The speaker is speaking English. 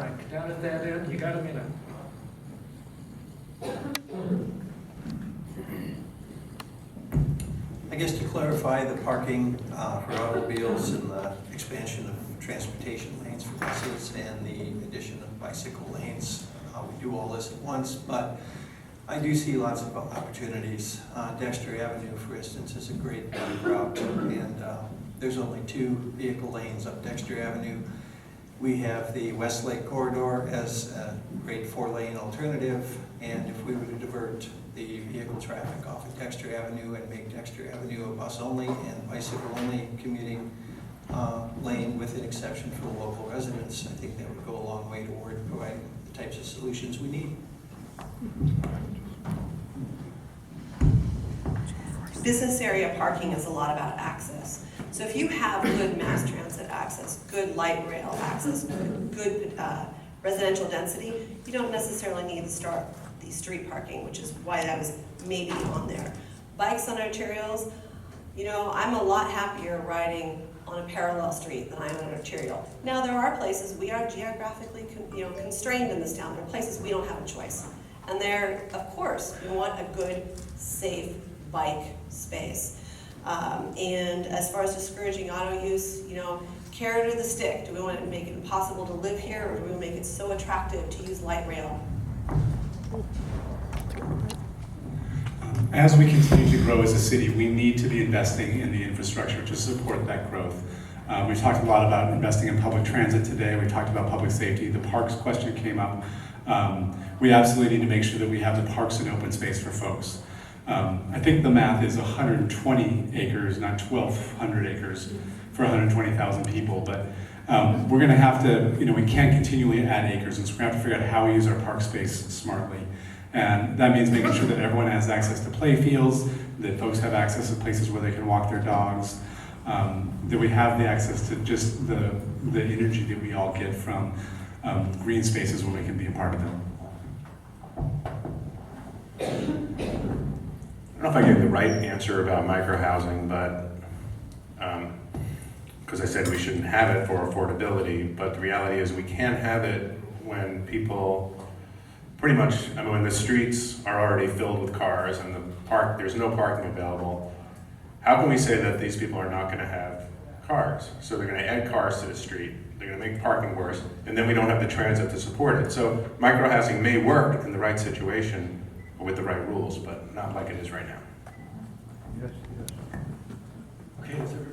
Mike, down at that end, you got a minute. I guess to clarify the parking for automobiles and the expansion of transportation lanes for buses and the addition of bicycle lanes, we do all this at once, but I do see lots of opportunities. Dexter Avenue, for instance, is a great route, and there's only 2 vehicle lanes up Dexter Avenue. We have the Westlake Corridor as a great 4-lane alternative, and if we were to divert the vehicle traffic off of Dexter Avenue and make Dexter Avenue a bus-only and bicycle-only commuting lane with an exception for the local residents, I think that would go a long way toward providing the types of solutions we need. Business area parking is a lot about access. So if you have good mass transit access, good light rail access, good residential density, you don't necessarily need the street parking, which is why that was maybe on there. Bikes on arterials, you know, I'm a lot happier riding on a parallel street than I am on an arterial. Now there are places, we are geographically constrained in this town. There are places we don't have a choice. And there, of course, we want a good, safe bike space. And as far as discouraging auto use, you know, carrot or the stick? Do we want to make it impossible to live here, or do we make it so attractive to use light rail? As we continue to grow as a city, we need to be investing in the infrastructure to support that growth. We've talked a lot about investing in public transit today. We talked about public safety. The parks question came up. We absolutely need to make sure that we have the parks and open space for folks. I think the math is 120 acres, not 1,200 acres for 120,000 people, but we're gonna have to, you know, we can't continually add acres, and so we're gonna have to figure out how we use our park space smartly. And that means making sure that everyone has access to play fields, that folks have access to places where they can walk their dogs, that we have the access to just the energy that we all get from green spaces where we can be a part of them. I don't know if I gave the right answer about microhousing, but because I said we shouldn't have it for affordability, but the reality is we can have it when people pretty much, I mean, when the streets are already filled with cars and there's no parking available. How can we say that these people are not going to have cars? So they're going to add cars to the street, they're going to make parking worse, and then we don't have the transit to support it. So microhousing may work in the right situation with the right rules, but not like it is right now. Okay, is there